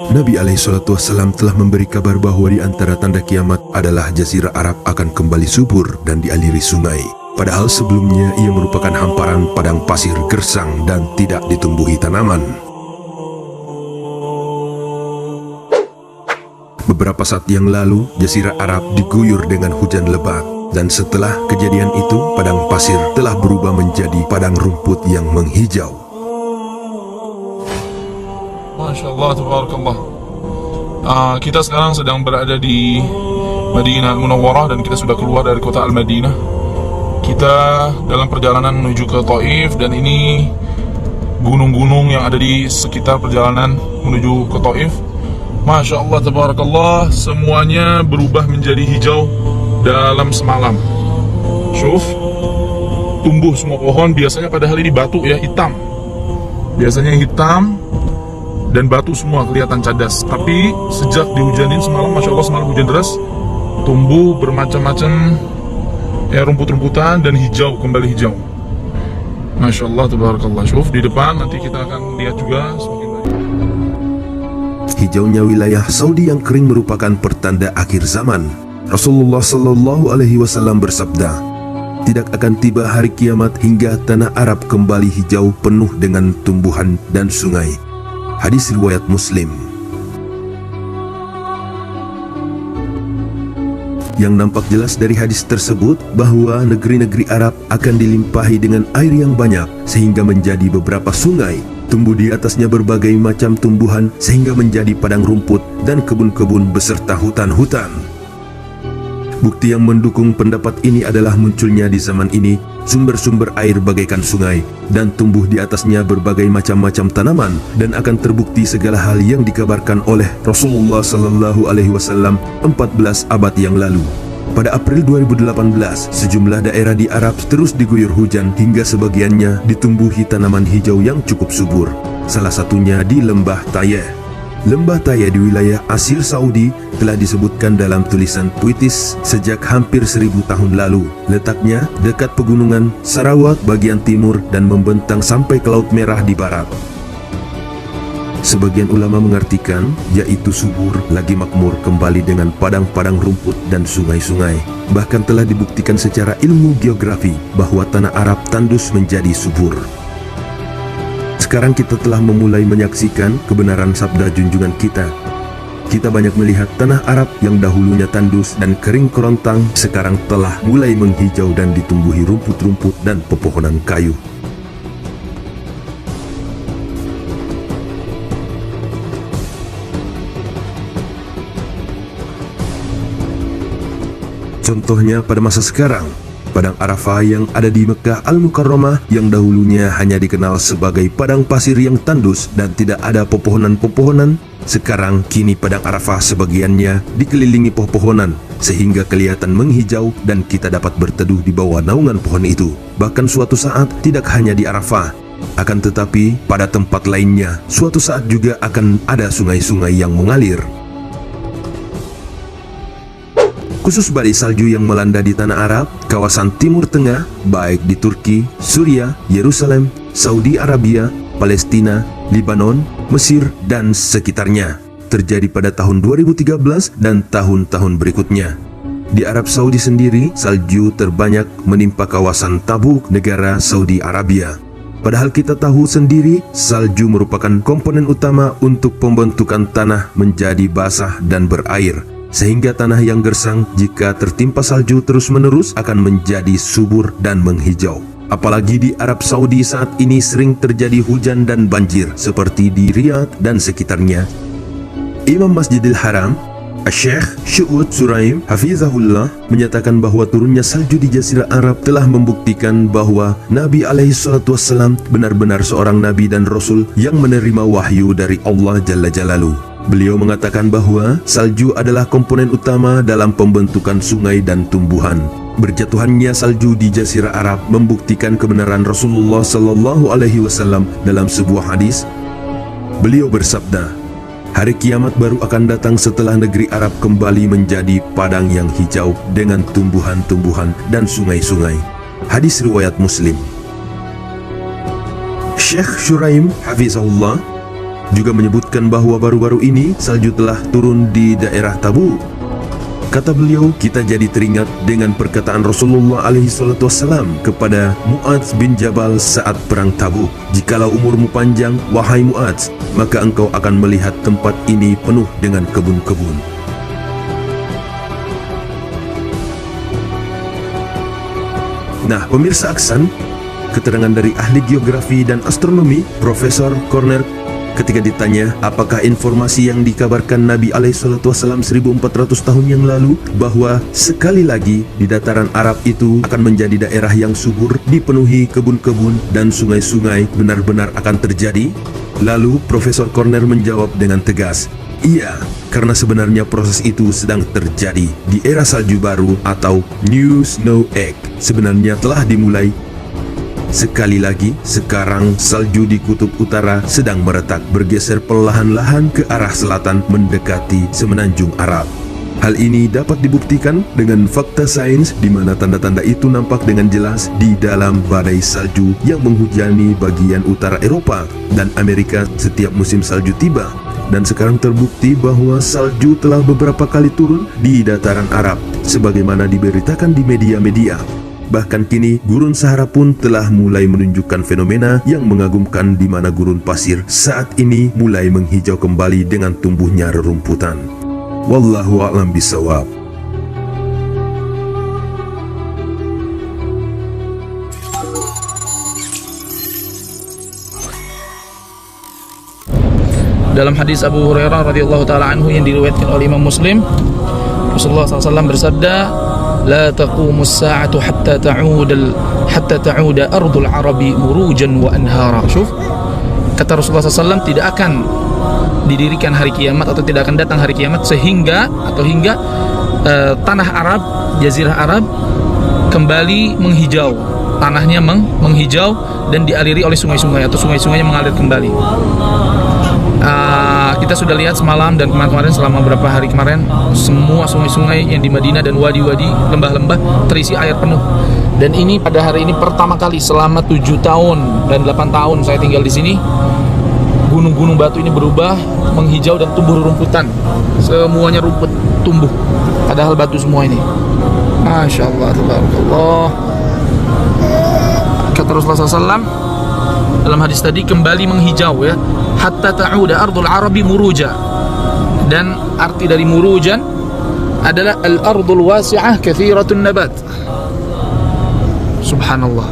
Nabi SAW telah memberi kabar bahwa di antara tanda kiamat adalah Jazirah Arab akan kembali subur dan dialiri sungai. Padahal sebelumnya ia merupakan hamparan padang pasir gersang dan tidak ditumbuhi tanaman. Beberapa saat yang lalu, Jazirah Arab diguyur dengan hujan lebat. Dan setelah kejadian itu, padang pasir telah berubah menjadi padang rumput yang menghijau. Masya Allah, tabarakallah. Kita sekarang sedang berada di Madinah Al-Munawwarah dan kita sudah keluar dari kota Al-Madinah. Kita dalam perjalanan menuju ke Taif, dan ini gunung-gunung yang ada di sekitar perjalanan menuju ke Taif. Masya Allah, tabarakallah, semuanya berubah menjadi hijau dalam semalam. Syuf, tumbuh semua pohon. Biasanya padahal ini batu ya, hitam. Biasanya hitam dan batu semua kelihatan cadas. Tapi sejak dihujanin semalam, Masya Allah, semalam hujan deras, tumbuh bermacam-macam rumput-rumputan dan hijau, kembali hijau. Masya Allah, tabarakallah. Syuf, di depan nanti kita akan lihat juga semakin banyak. Hijaunya wilayah Saudi yang kering merupakan pertanda akhir zaman. Rasulullah SAW bersabda, tidak akan tiba hari kiamat hingga tanah Arab kembali hijau penuh dengan tumbuhan dan sungai. Hadis riwayat Muslim. Yang nampak jelas dari hadis tersebut bahwa negeri-negeri Arab akan dilimpahi dengan air yang banyak sehingga menjadi beberapa sungai, tumbuh di atasnya berbagai macam tumbuhan sehingga menjadi padang rumput dan kebun-kebun beserta hutan-hutan. Bukti yang mendukung pendapat ini adalah munculnya di zaman ini sumber-sumber air bagaikan sungai dan tumbuh di atasnya berbagai macam-macam tanaman, dan akan terbukti segala hal yang dikabarkan oleh Rasulullah SAW 14 abad yang lalu. Pada April 2018, sejumlah daerah di Arab terus diguyur hujan hingga sebagiannya ditumbuhi tanaman hijau yang cukup subur. Salah satunya di Lembah Tayeh. Lembah Tayeh di wilayah Asir Saudi telah disebutkan dalam tulisan puitis sejak hampir 1000 tahun lalu. Letaknya dekat pegunungan Sarawak bagian timur dan membentang sampai ke Laut Merah di barat. Sebagian ulama mengartikan yaitu subur lagi makmur kembali dengan padang-padang rumput dan sungai-sungai. Bahkan telah dibuktikan secara ilmu geografi bahwa tanah Arab tandus menjadi subur. Sekarang kita telah memulai menyaksikan kebenaran sabda junjungan kita. Kita banyak melihat tanah Arab yang dahulunya tandus dan kering kerontang sekarang telah mulai menghijau dan ditumbuhi rumput-rumput dan pepohonan kayu. Contohnya pada masa sekarang, Padang Arafah yang ada di Mekah Al-Mukarramah yang dahulunya hanya dikenal sebagai padang pasir yang tandus dan tidak ada pepohonan-pepohonan, sekarang kini Padang Arafah sebagiannya dikelilingi pepohonan sehingga kelihatan menghijau dan kita dapat berteduh di bawah naungan pohon itu. Bahkan suatu saat tidak hanya di Arafah, akan tetapi pada tempat lainnya suatu saat juga akan ada sungai-sungai yang mengalir. Khusus badai salju yang melanda di tanah Arab, kawasan Timur Tengah, baik di Turki, Suriah, Yerusalem, Saudi Arabia, Palestina, Libanon, Mesir, dan sekitarnya, terjadi pada tahun 2013 dan tahun-tahun berikutnya. Di Arab Saudi sendiri, salju terbanyak menimpa kawasan Tabuk, negara Saudi Arabia. Padahal kita tahu sendiri, salju merupakan komponen utama untuk pembentukan tanah menjadi basah dan berair. Sehingga tanah yang gersang jika tertimpa salju terus-menerus akan menjadi subur dan menghijau. Apalagi di Arab Saudi saat ini sering terjadi hujan dan banjir seperti di Riyadh dan sekitarnya. Imam Masjidil Haram, Syekh Syu'ud Suraim Hafizahullah menyatakan bahwa turunnya salju di Jazirah Arab telah membuktikan bahwa Nabi SAW benar-benar seorang Nabi dan Rasul yang menerima wahyu dari Allah Jalla Jalaluh. Beliau mengatakan bahwa salju adalah komponen utama dalam pembentukan sungai dan tumbuhan. Berjatuhannya salju di Jazirah Arab membuktikan kebenaran Rasulullah SAW dalam sebuah hadis. Beliau bersabda, hari kiamat baru akan datang setelah negeri Arab kembali menjadi padang yang hijau dengan tumbuhan-tumbuhan dan sungai-sungai. Hadis riwayat Muslim. Syekh Syuraim Hafizahullah juga menyebutkan bahwa baru-baru ini salju telah turun di daerah Tabuk. Kata beliau, kita jadi teringat dengan perkataan Rasulullah SAW kepada Mu'adz bin Jabal saat perang Tabuk. Jikalau umurmu panjang, wahai Mu'adz, maka engkau akan melihat tempat ini penuh dengan kebun-kebun. Nah, pemirsa Aksan, keterangan dari ahli geografi dan astronomi, Profesor Corner, ketika ditanya apakah informasi yang dikabarkan Nabi SAW 1400 tahun yang lalu bahwa sekali lagi di dataran Arab itu akan menjadi daerah yang subur, dipenuhi kebun-kebun dan sungai-sungai benar-benar akan terjadi? Lalu Profesor Corner menjawab dengan tegas, iya, karena sebenarnya proses itu sedang terjadi di era salju baru atau New Snow Age. Sebenarnya telah dimulai. Sekali lagi, sekarang salju di kutub utara sedang meretak bergeser perlahan-lahan ke arah selatan mendekati semenanjung Arab. Hal ini dapat dibuktikan dengan fakta sains di mana tanda-tanda itu nampak dengan jelas di dalam badai salju yang menghujani bagian utara Eropa dan Amerika setiap musim salju tiba. Dan sekarang terbukti bahwa salju telah beberapa kali turun di dataran Arab sebagaimana diberitakan di media-media. Bahkan kini gurun Sahara pun telah mulai menunjukkan fenomena yang mengagumkan di mana gurun pasir saat ini mulai menghijau kembali dengan tumbuhnya rerumputan. Wallahu a'lam bishawab. Dalam hadis Abu Hurairah radhiyallahu taala anhu yang diriwayatkan oleh Imam Muslim, Rasulullah SAW bersabda, لا تقوم الساعة حتى تعود أرض العرب مروجا وأنهارا. Syuf, kata Rasulullah SAW, tidak akan didirikan hari kiamat atau tidak akan datang hari kiamat hingga tanah Arab, jazirah Arab kembali menghijau, tanahnya menghijau dan dialiri oleh sungai-sungai atau sungai-sungainya mengalir kembali. Kita sudah lihat semalam dan kemarin selama beberapa hari kemarin, semua sungai-sungai yang di Madinah dan wadi-wadi, lembah-lembah terisi air penuh. Dan ini pada hari ini pertama kali selama 7 tahun dan 8 tahun saya tinggal di sini, gunung-gunung batu ini berubah menghijau dan tumbuh rerumputan. Semuanya rumput tumbuh, padahal batu semua ini. Masya Allah, tabarakallah. Kata Rasulullah SAW dalam hadis tadi, kembali menghijau ya, hatta ta'uda ardul arabi muruja. Dan arti dari murujan adalah al-ardul wasi'ah kathiratun nabat. Subhanallah.